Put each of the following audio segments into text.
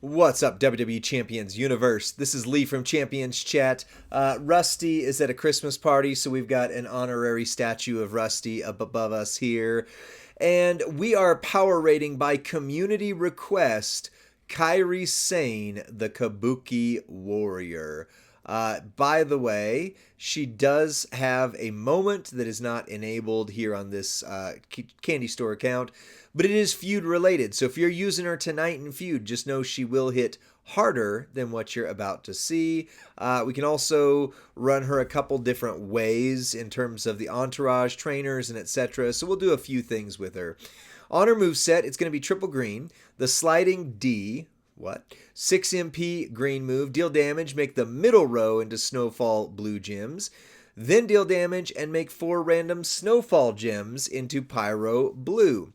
What's up, WWE Champions Universe? This is Lee from Champions Chat. Rusty is at a Christmas party, so we've got an honorary statue of Rusty up above us here. And we are power rating by community request Kairi Sane, the Kabuki Warrior. By the way, she does have a moment that is not enabled here on this candy store account, but it is feud related. So if you're using her tonight in feud, just know she will hit harder than what you're about to see. We can also run her a couple different ways in terms of the entourage trainers and etc. So we'll do a few things with her. On her moveset, it's going to be triple green, the sliding D. 6 MP green move, deal damage, make the middle row into snowfall blue gems, then deal damage and make 4 random snowfall gems into pyro blue.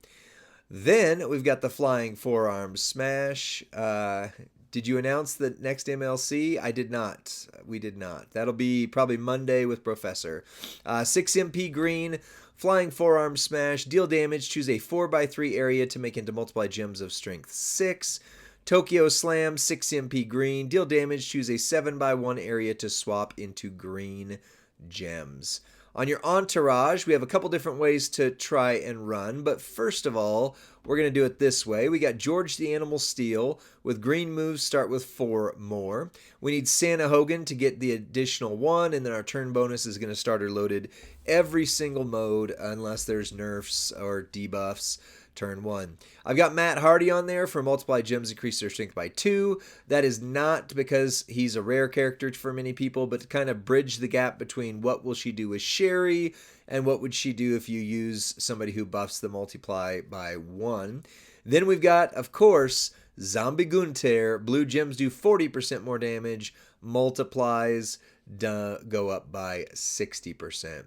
Then we've got the flying forearm smash. Did you announce the next MLC? I did not. We did not. That'll be probably Monday with Professor. 6 MP green, flying forearm smash, deal damage, choose a 4x3 area to make into multiply gems of strength 6. Tokyo Slam, 6 MP green. Deal damage, choose a 7x1 area to swap into green gems. On your entourage, we have a couple different ways to try and run, but first of all, we're going to do it this way. We got George the Animal Steel with green moves, start with 4 more. We need Santa Hogan to get the additional 1, and then our turn bonus is going to start her loaded every single mode unless there's nerfs or debuffs. Turn 1. I've got Matt Hardy on there for multiply gems, increase their strength by 2. That is not because he's a rare character for many people, but to kind of bridge the gap between what will she do with Sherry and what would she do if you use somebody who buffs the multiply by 1. Then we've got, of course, Zombie Gunter. Blue gems do 40% more damage. Multiplies go up by 60%.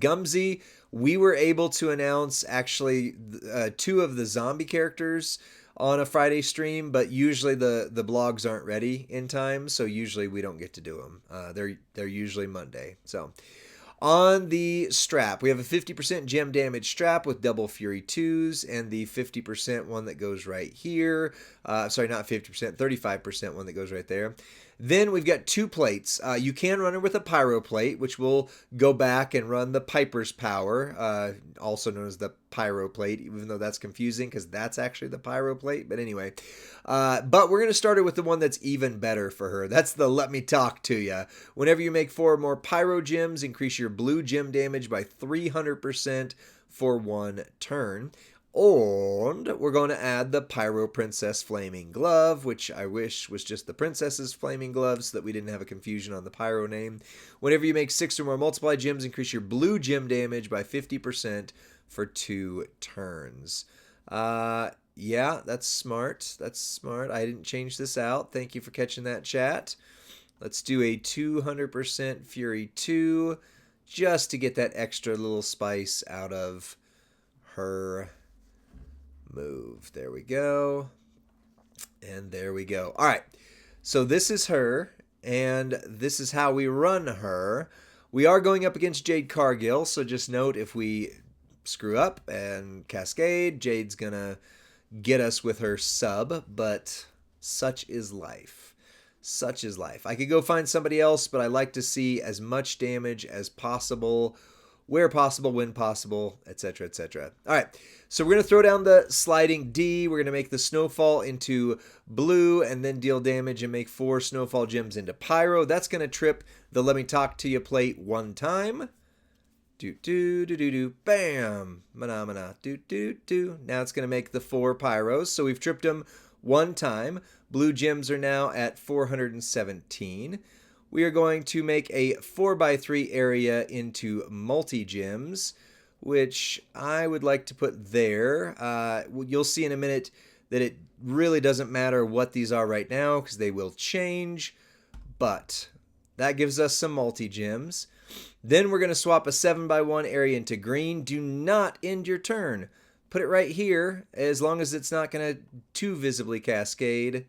Gumsy, we were able to announce actually 2 of the zombie characters on a Friday stream, but usually the blogs aren't ready in time, so usually we don't get to do them. They're usually Monday. So on the strap, we have a 50% gem damage strap with double Fury 2s and the 50% one that goes right here. Sorry, not 50%, 35% one that goes right there. Then we've got 2 plates. You can run it with a pyro plate, which will go back and run the Piper's Power, also known as the pyro plate, even though that's confusing because that's actually the pyro plate. But anyway, but we're going to start it with the one that's even better for her. That's the Let Me Talk to Ya. Whenever you make 4 more pyro gems, increase your blue gem damage by 300% for 1 turn. And we're going to add the Pyro Princess Flaming Glove, which I wish was just the Princess's Flaming Glove so that we didn't have a confusion on the Pyro name. Whenever you make 6 or more multiply gems, increase your blue gem damage by 50% for 2 turns. Yeah, that's smart. That's smart. I didn't change this out. Thank you for catching that, chat. Let's do a 200% Fury 2 just to get that extra little spice out of her move. There we go. And there we go. All right. So this is her, and this is how we run her. We are going up against Jade Cargill, so just note if we screw up and cascade, Jade's going to get us with her sub, but such is life. Such is life. I could go find somebody else, but I like to see as much damage as possible, where possible, when possible, etc., etc. All right, so we're going to throw down the sliding D. We're going to make the snowfall into blue and then deal damage and make 4 snowfall gems into pyro. That's going to trip the Let Me Talk to You plate 1 time. Do, bam, mana, do. Now it's going to make the 4 pyros. So we've tripped them 1 time. Blue gems are now at 417. We are going to make a 4x3 area into multi-gems, which I would like to put there. You'll see in a minute that it really doesn't matter what these are right now because they will change, but that gives us some multi-gems. Then we're going to swap a 7x1 area into green. Do not end your turn. Put it right here as long as it's not going to too visibly cascade.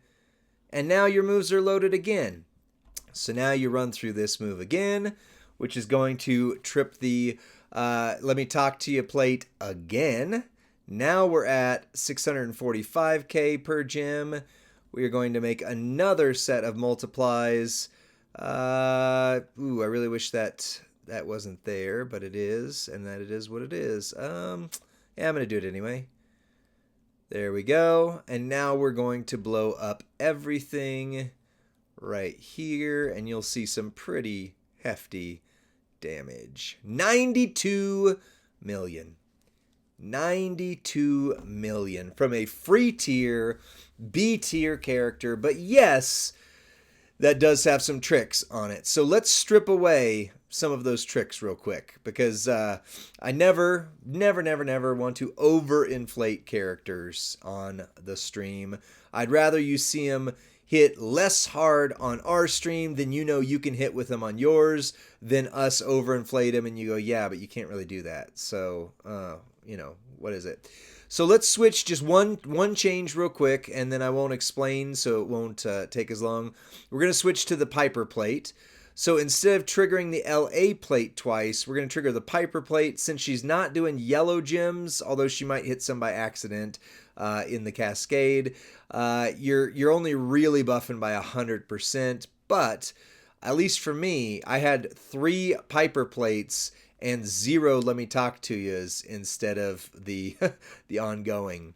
And now your moves are loaded again. So now you run through this move again, which is going to trip the Let Me Talk to You plate again. Now we're at 645k per gem. we are going to make another set of multiplies. I really wish that wasn't there, but it is, and that it is what it is. Yeah, I'm going to do it anyway. There we go. And now we're going to blow up everything right here, and you'll see some pretty hefty damage. 92 million. 92 million from a free tier, B tier character. But yes, that does have some tricks on it. So let's strip away some of those tricks real quick, because I never want to overinflate characters on the stream. I'd rather you see them hit less hard on our stream than you can hit with them on yours, than us overinflate them and you go, yeah, but you can't really do that. So, what is it? So let's switch just one change real quick, and then I won't explain, so it won't take as long. We're going to switch to the Piper plate. So instead of triggering the LA plate twice, we're going to trigger the Piper plate. Since she's not doing yellow gems, although she might hit some by accident in the cascade, you're only really buffing by 100%. But at least for me, I had 3 Piper plates and 0 let me talk to yous instead of the the ongoing,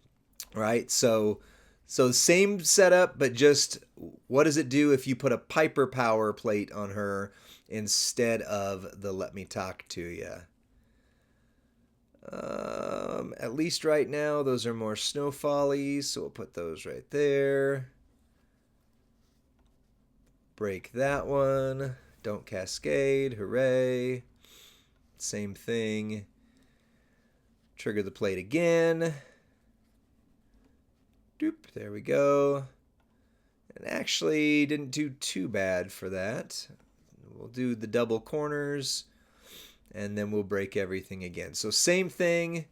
right? So same setup, but just what does it do if you put a Piper power plate on her instead of the let me talk to you? At least right now, those are more snowfallies, so we'll put those right there. Break that one. Don't cascade. Hooray. Same thing. Trigger the plate again. Doop, there we go. And actually didn't do too bad for that. We'll do the double corners, and then we'll break everything again. So same thing,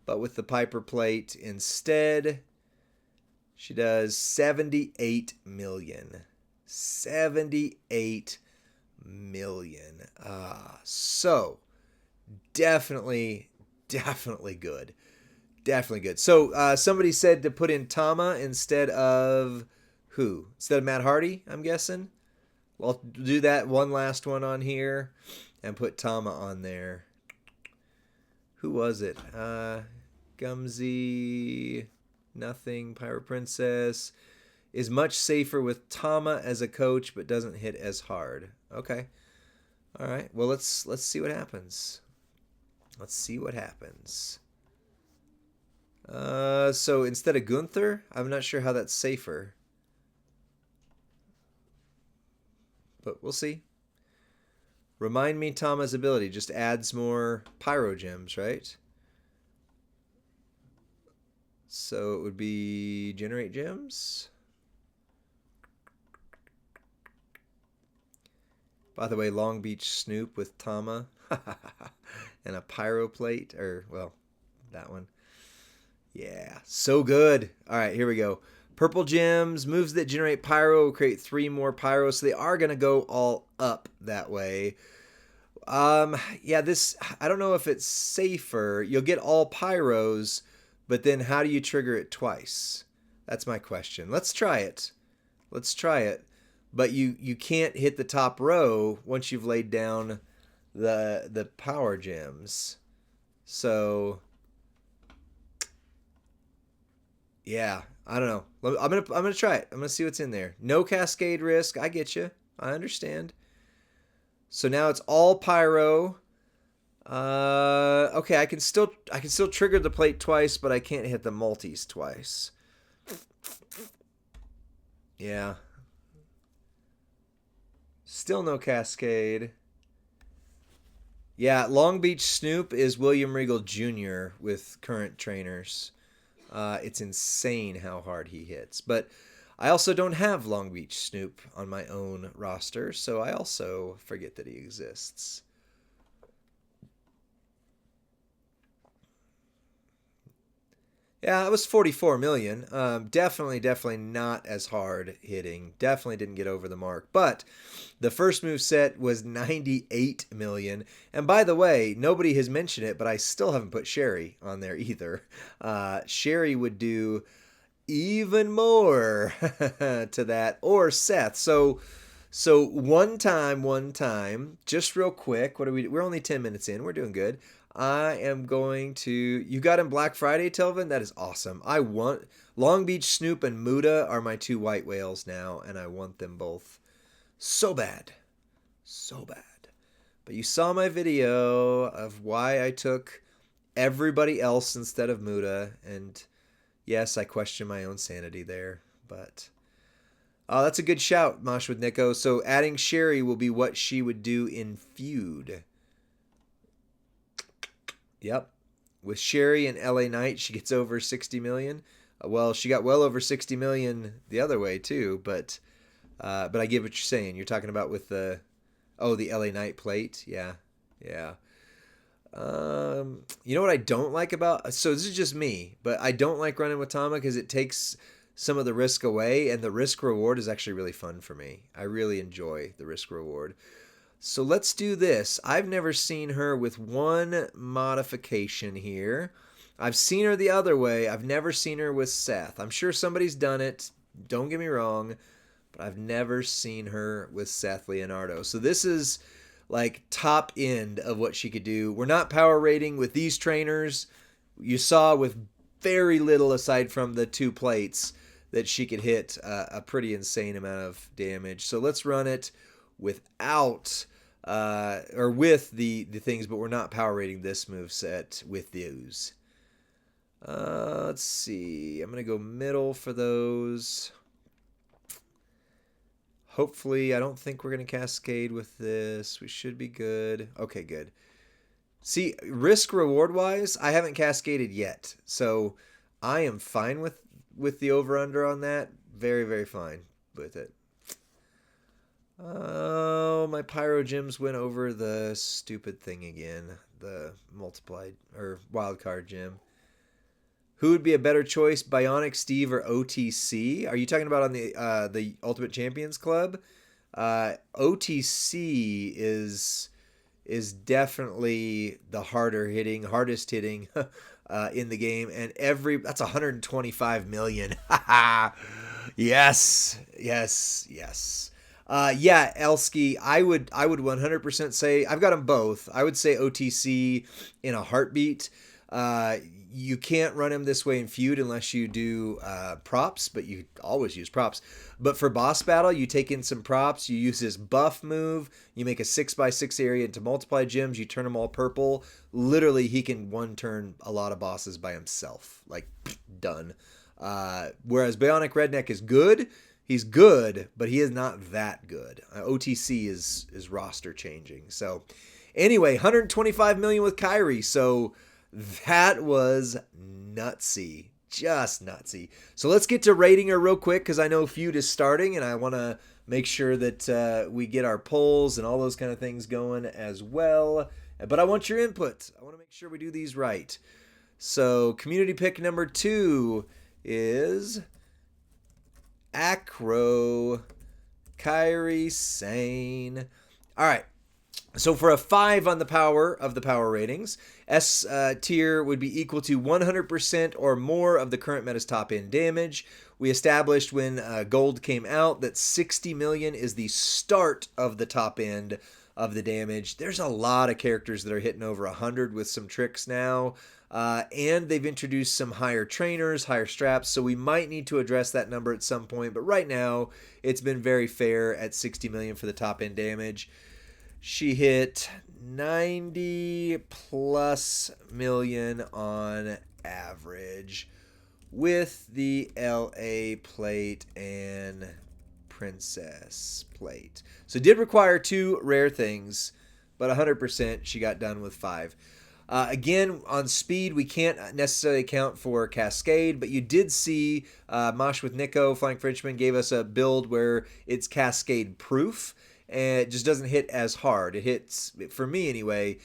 but with the Piper plate instead. She does 78 million. 78 million. So definitely good. Definitely good. So somebody said to put in Tama instead of who? Instead of Matt Hardy, I'm guessing. Well, I'll do that one last one on here and put Tama on there. Who was it? Gumsy, nothing. Pyro Princess is much safer with Tama as a coach, but doesn't hit as hard. Okay. All right. Well, let's see what happens. Let's see what happens. So instead of Gunther, I'm not sure how that's safer. But we'll see. Remind me Tama's ability just adds more pyro gems, right? So it would be generate gems. By the way, Long Beach Snoop with Tama and a pyro plate, or well, that one. Yeah, so good. All right, here we go. Purple gems, moves that generate pyro will create 3 more pyro, so they are going to go all up that way. Yeah, this, I don't know if it's safer. You'll get all pyros, but then how do you trigger it twice? That's my question. Let's try it. Let's try it. But you can't hit the top row once you've laid down the power gems. So yeah, I don't know. I'm gonna try it. I'm gonna see what's in there. No cascade risk. I get you. I understand. So now it's all pyro. Okay, I can still trigger the plate twice, but I can't hit the multis twice. Yeah. Still no cascade. Yeah, Long Beach Snoop is William Regal Jr. with current trainers. It's insane how hard he hits. But I also don't have Long Beach Snoop on my own roster, so I also forget that he exists. Yeah, it was 44 million. Definitely not as hard hitting. Definitely didn't get over the mark. But the first move set was 98 million. And by the way, nobody has mentioned it, but I still haven't put Sherry on there either. Sherry would do even more to that, or Seth. So one time, just real quick. What are we? We're only 10 minutes in. We're doing good. I am going to. You got him Black Friday, Telvin. That is awesome. I want Long Beach Snoop and Muda are my two white whales now, and I want them both so bad, so bad. But you saw my video of why I took everybody else instead of Muda, and yes, I question my own sanity there, but oh, that's a good shout, Mosh with Nico. So adding Sherry will be what she would do in Feud. Yep. With Sherry and LA Knight, she gets over 60 million. Well, she got well over 60 million the other way too, but I get what you're saying. You're talking about with the LA Knight plate. Yeah. Yeah. You know what I don't like about, so this is just me, but I don't like running with Tama because it takes some of the risk away, and the risk reward is actually really fun for me. I really enjoy the risk reward. So let's do this. I've never seen her with one modification here. I've seen her the other way. I've never seen her with Seth. I'm sure somebody's done it. Don't get me wrong, but I've never seen her with Seth Leonardo. So this is like top end of what she could do. We're not power rating with these trainers. You saw with very little aside from the two plates that she could hit a pretty insane amount of damage. So let's run it without or with the things, but we're not power rating this move set with those. Let's see. I'm going to go middle for those. Hopefully, I don't think we're going to cascade with this. We should be good. Okay, good. See, risk reward wise, I haven't cascaded yet. So I am fine with the over under on that. Very, very fine with it. Oh, my pyro gems went over the stupid thing again. The multiplied or wildcard gem. Who would be a better choice, Bionic Steve or OTC? Are you talking about on the Ultimate Champions Club? OTC is definitely the hardest hitting in the game, and that's 125 million. Yes. Yeah, Elsky, I would 100% say I've got them both. I would say OTC in a heartbeat. You can't run him this way in Feud unless you do props, but you always use props. But for boss battle, you take in some props, you use his buff move, you make a 6x6 area into multiply gems, you turn them all purple. Literally, he can one-turn a lot of bosses by himself. Like, done. Whereas Bionic Redneck is good. He's good, but he is not that good. OTC is roster changing. So, anyway, 125 million with Kairi. So, that was nutsy. Just nutsy. So let's get to rating her real quick because I know Feud is starting and I want to make sure that we get our polls and all those kind of things going as well. But I want your input. I want to make sure we do these right. So community pick number 2 is Acro Kairi Sane. All right. So for a 5 on the power ratings, S tier would be equal to 100% or more of the current meta's top end damage. We established when gold came out that 60 million is the start of the top end of the damage. There's a lot of characters that are hitting over 100 with some tricks now. And they've introduced some higher trainers, higher straps, so we might need to address that number at some point. But right now, it's been very fair at 60 million for the top end damage. She hit 90 plus million on average with the LA plate and princess plate. So it did require 2 rare things, but 100% she got done with 5. Again, on speed, we can't necessarily account for Cascade, but you did see Mosh with Nico, Flying Frenchman, gave us a build where it's Cascade proof. And it just doesn't hit as hard. It hits, for me anyway,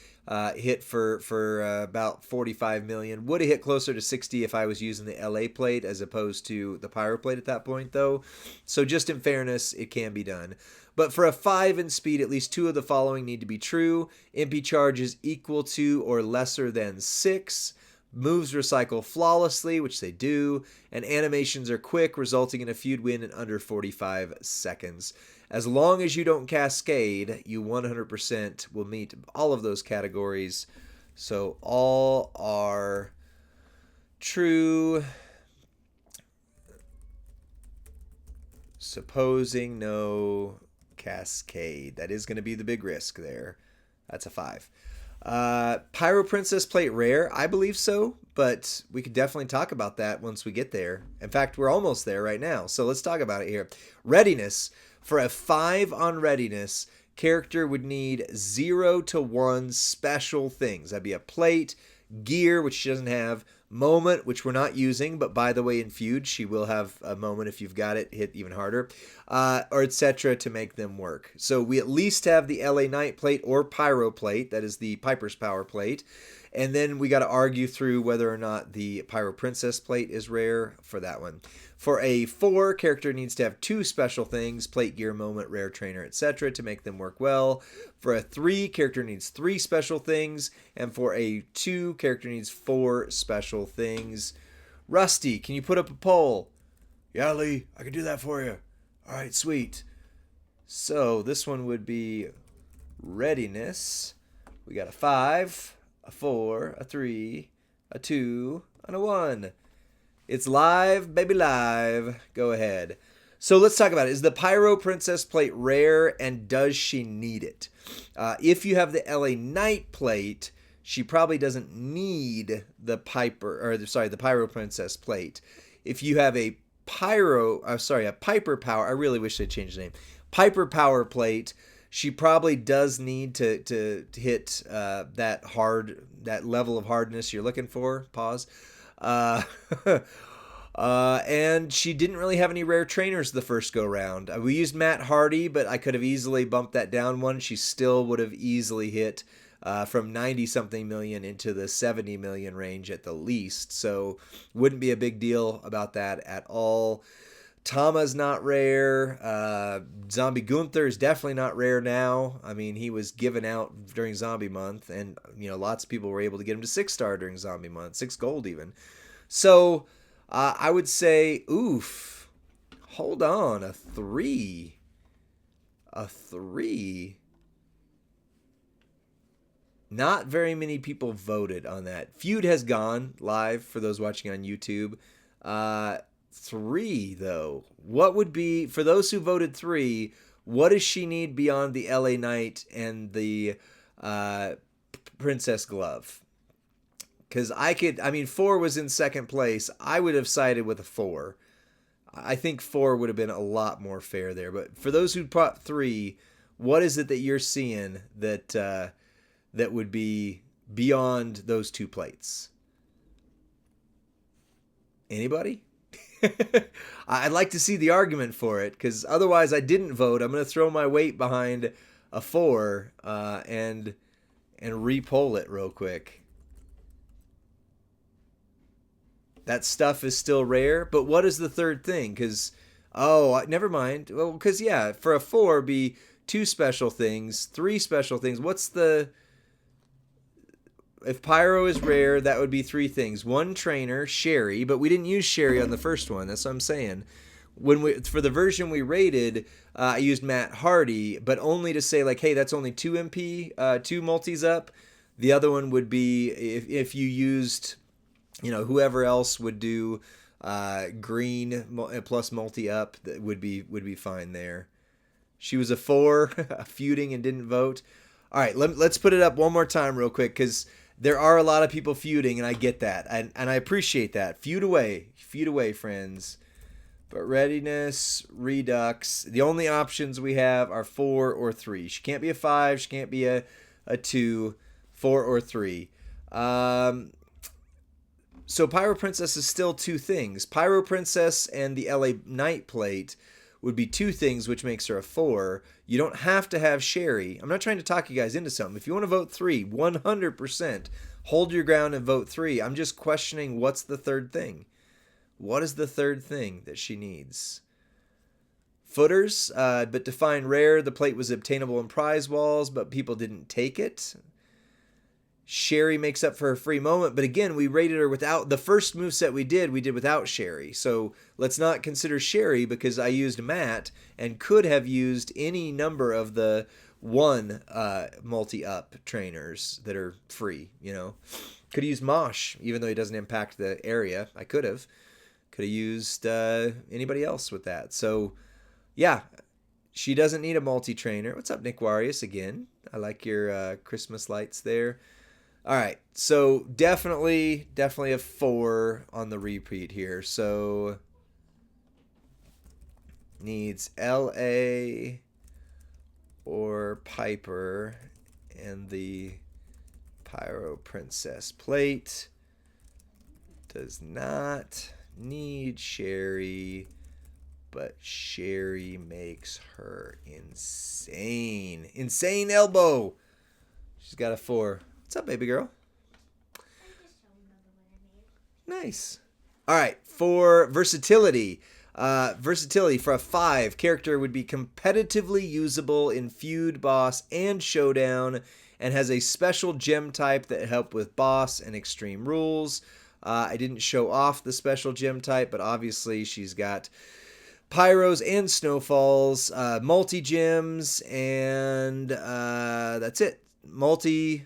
hit for about 45 million. Would have hit closer to 60 if I was using the LA plate as opposed to the Pyro plate at that point, though. So just in fairness, it can be done. But for a 5 in speed, at least 2 of the following need to be true. MP charge is equal to or lesser than 6. Moves recycle flawlessly, which they do, and animations are quick, resulting in a feud win in under 45 seconds. As long as you don't cascade, you 100% will meet all of those categories. So all are true, supposing no cascade. That is going to be the big risk there. That's a 5. Pyro Princess plate rare? I believe so, but we could definitely talk about that once we get there. In fact, we're almost there right now, so let's talk about it here. Readiness. For a 5 on readiness, character would need 0 to 1 special things. That'd be a plate, gear, which she doesn't have, moment, which we're not using, but by the way, in feud, she will have a moment if you've got it, hit even harder, or etc. to make them work. So we at least have the LA Knight plate or Pyro plate, that is the Piper's Power plate, and then we got to argue through whether or not the Pyro Princess plate is rare for that one. For a 4, character needs to have 2 special things, plate, gear, moment, rare, trainer, etc. to make them work well. For a 3, character needs 3 special things. And for a 2, character needs 4 special things. Rusty, can you put up a poll? Yeah, Lee, I can do that for you. All right, sweet. So this one would be readiness. We got a 5, a 4, a 3, a 2, and a 1. It's live, baby, live. Go ahead. So let's talk about it. Is the Pyro Princess plate rare, and does she need it? If you have the LA Knight plate, she probably doesn't need the the Pyro Princess plate. If you have a Piper Power, I really wish they'd change the name. Piper Power plate, she probably does need to hit that level of hardness you're looking for. Pause. And she didn't really have any rare trainers the first go round. We used Matt Hardy, but I could have easily bumped that down one. She still would have easily hit from 90 something million into the 70 million range at the least. So wouldn't be a big deal about that at all. Tama's not rare. Zombie Gunther is definitely not rare now. I mean, he was given out during Zombie Month, and lots of people were able to get him to 6-star during Zombie Month, 6 gold even. So I would say, oof, hold on, a 3. Not very many people voted on that. Feud has gone live for those watching on YouTube. 3 though. What would be, for those who voted 3, what does she need beyond the LA Knight and the Princess Glove? Because 4 was in second place. I would have sided with a 4. I think 4 would have been a lot more fair there. But for those who brought 3, what is it that you're seeing that would be beyond those 2 plates? Anybody? I'd like to see the argument for it, because otherwise I didn't vote. I'm going to throw my weight behind a 4 and re-poll it real quick. That stuff is still rare, but what is the third thing? Because, never mind. Well, because, yeah, for a 4, be 2 special things, 3 special things. If Pyro is rare, that would be 3 things. 1 trainer, Sherry, but we didn't use Sherry on the first one. That's what I'm saying. For the version we rated, I used Matt Hardy, but only to say, like, hey, that's only 2 MP, 2 multis up. The other one would be if you used, whoever else would do green plus multi up, that would be fine there. She was a 4, feuding and didn't vote. All right, let's put it up one more time real quick, because there are a lot of people feuding, and I get that, and I appreciate that. Feud away, friends. But readiness, redux, the only options we have are 4 or 3. She can't be a 5, she can't be a 2, 4 or 3. So Pyro Princess is still 2 things. Pyro Princess and the LA Knight plate would be 2 things, which makes her a 4. You don't have to have Sherry. I'm not trying to talk you guys into something. If you want to vote 3, 100%, hold your ground and vote 3. I'm just questioning what's the third thing. What is the third thing that she needs? Footers, but to find rare, the plate was obtainable in prize walls, but people didn't take it. Sherry makes up for her free moment, but again, we rated her without the first moveset we did without Sherry. So let's not consider Sherry because I used Matt and could have used any number of the one multi-up trainers that are free, you know. Could have used Mosh, even though he doesn't impact the area. I could have used anybody else with that. So yeah, she doesn't need a multi-trainer. What's up, Nick Warius again? I like your Christmas lights there. All right, so definitely a 4 on the repeat here. So needs LA or Piper and the Pyro Princess plate. Does not need Sherry, but Sherry makes her insane. Insane elbow. She's got a 4. What's up, baby girl? Nice. All right, for versatility. Versatility for a 5. Character would be competitively usable in feud, boss, and showdown, and has a special gem type that help with boss and extreme rules. I didn't show off the special gem type, but obviously she's got pyros and snowfalls, multi-gems, and that's it. Multi,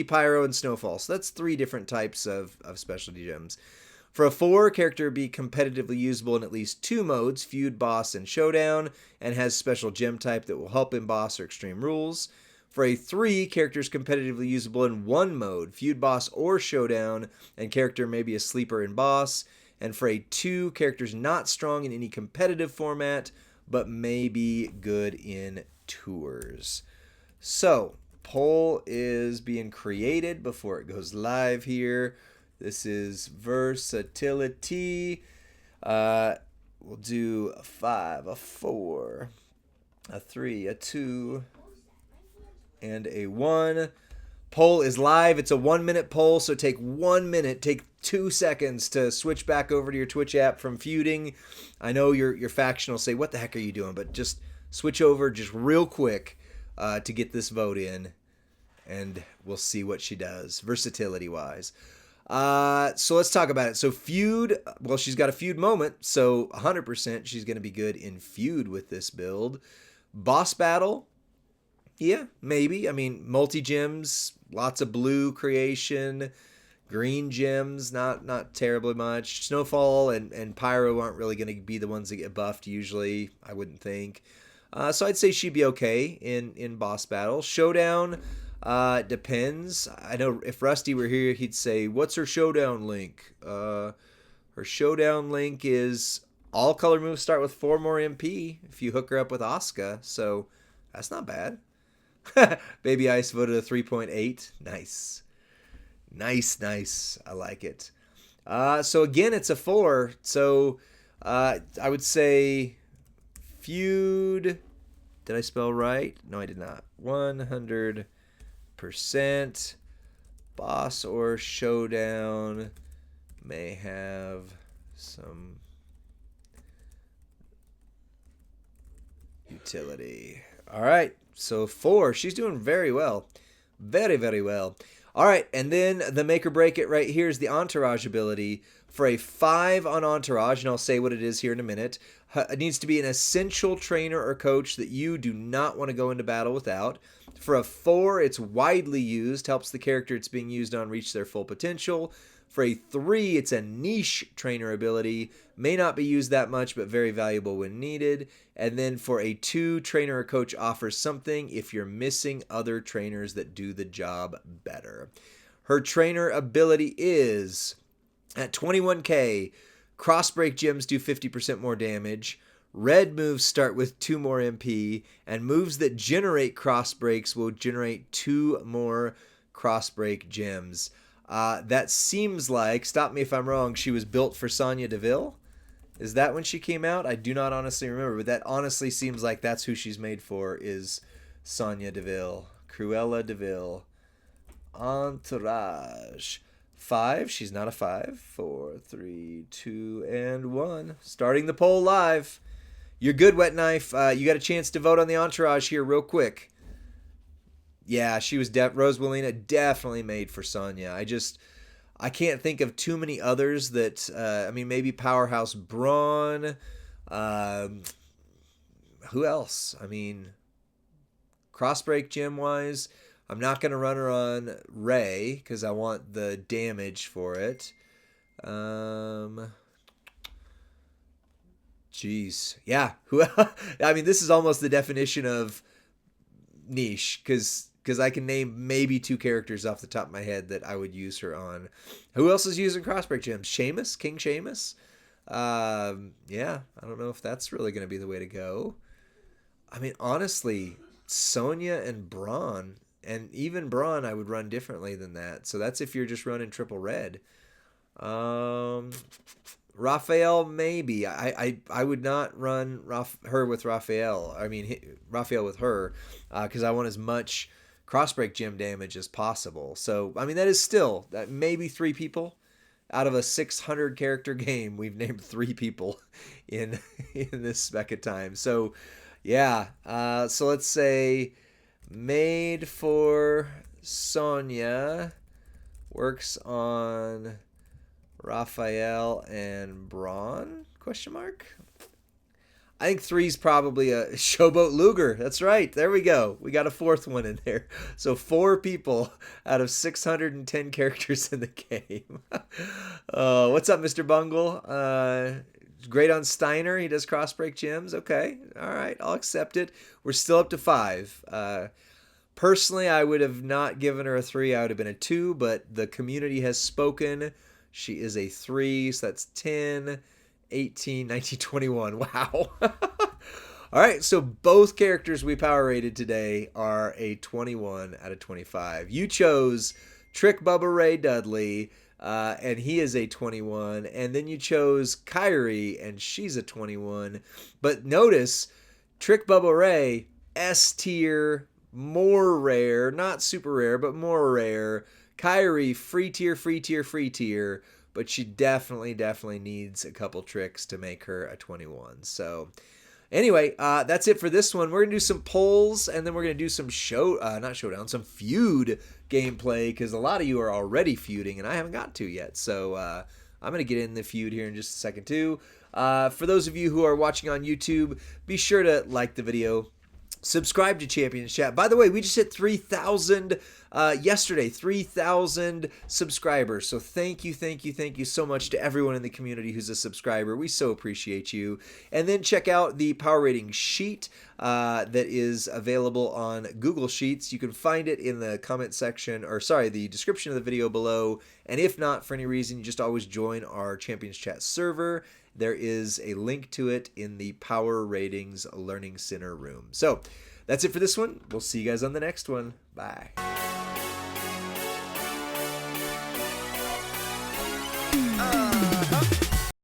pyro, and snowfall. So that's 3 different types of specialty gems. For a 4, character would be competitively usable in at least 2 modes, feud, boss, and showdown, and has special gem type that will help in boss or extreme rules. For a 3, character is competitively usable in 1 mode, feud, boss, or showdown, and character may be a sleeper in boss. And for a 2, character is not strong in any competitive format, but may be good in tours. So, poll is being created before it goes live here. This is versatility. We'll do a 5, a 4, a 3, a 2, and a 1. Poll is live. It's a 1-minute poll, so take 1 minute, take 2 seconds to switch back over to your Twitch app from feuding. I know your faction will say, what the heck are you doing? But just switch over just real quick to get this vote in, and we'll see what she does, versatility-wise. So let's talk about it. So feud, well, she's got a feud moment, so 100% she's going to be good in feud with this build. Boss battle, yeah, maybe. I mean, multi-gems, lots of blue creation, green gems, not terribly much. Snowfall and Pyro aren't really going to be the ones that get buffed usually, I wouldn't think. So I'd say she'd be okay in boss battle. Showdown, depends. I know if Rusty were here, he'd say, what's her showdown link? Her showdown link is all color moves start with 4 more MP if you hook her up with Asuka. So that's not bad. Baby Ice voted a 3.8. Nice. I like it. So again, it's a 4. So I would say feud. Did I spell right? No, I did not. 100%. Boss or showdown may have some utility. All right. So 4. She's doing very well. Very, very well. All right. And then the make or break it right here is the Entourage ability. For a 5 on Entourage, and I'll say what it is here in a minute, it needs to be an essential trainer or coach that you do not want to go into battle without. For a 4, it's widely used, helps the character it's being used on reach their full potential. For a 3, it's a niche trainer ability, may not be used that much, but very valuable when needed. And then for a 2, trainer or coach offers something if you're missing other trainers that do the job better. Her trainer ability is, at 21k, crossbreak gems do 50% more damage. Red moves start with 2 more MP, and moves that generate cross breaks will generate 2 more cross break gems. That seems like, stop me if I'm wrong, she was built for Sonya Deville. Is that when she came out? I do not honestly remember, but that honestly seems like that's who she's made for, is Sonya Deville. Cruella Deville. Entourage. 5. She's not a 5. 4, 3, 2, and 1. Starting the poll live. You're good, Wet Knife. You got a chance to vote on the Entourage here real quick. Yeah, she was Rosalina definitely made for Sonya. I can't think of too many others that I mean maybe Powerhouse Braun. Um, who else? I mean Crossbreak gym wise, I'm not gonna run her on Ray because I want the damage for it. Um, Jeez, yeah. Who? I mean, this is almost the definition of niche because I can name maybe two characters off the top of my head that I would use her on. Who else is using Crossbreak gems? Sheamus, King Sheamus. Yeah, I don't know if that's really going to be the way to go. I mean, honestly, Sonya and Braun, and even Braun, I would run differently than that. So that's if you're just running triple red. Um, Raphael, maybe. I would not run her with Raphael. I mean, Raphael with her, because I want as much crossbreak gem damage as possible. So, I mean, that is still that maybe three people out of a 600 character game. We've named three people in in this spec of time. So, yeah. So let's say made for Sonya works on Raphael and Braun? Question mark. I think three's probably a Showboat Luger. That's right. There we go. We got a fourth one in there. So 4 people out of 610 characters in the game. What's up, Mr. Bungle? Great on Steiner. He does crossbreak gems. Okay. All right. I'll accept it. We're still up to 5. Personally, I would have not given her a 3. I would have been a 2, but the community has spoken. She is a 3, so that's 10, 18, 19, 21. Wow. All right, so both characters we power rated today are a 21 out of 25. You chose Trick Bubba Ray Dudley, and he is a 21. And then you chose Kairi, and she's a 21. But notice, Trick Bubba Ray, S tier, more rare, not super rare, but more rare. Kairi, free tier, free tier, free tier, but she definitely needs a couple tricks to make her a 21. So anyway, that's it for this one. We're going to do some polls, and then we're going to do some some feud gameplay, because a lot of you are already feuding, and I haven't got to yet. So I'm going to get in the feud here in just a second, too. For those of you who are watching on YouTube, be sure to like the video. Subscribe to Champions Chat. By the way, we just hit 3,000 yesterday, 3,000 subscribers. So thank you so much to everyone in the community who's a subscriber. We so appreciate you. And then check out the power rating sheet that is available on Google Sheets. You can find it in the comment section, the description of the video below. And if not, for any reason, you just always join our Champions Chat server. There is a link to it in the Power Ratings Learning Center room. So that's it for this one. We'll see you guys on the next one. Bye.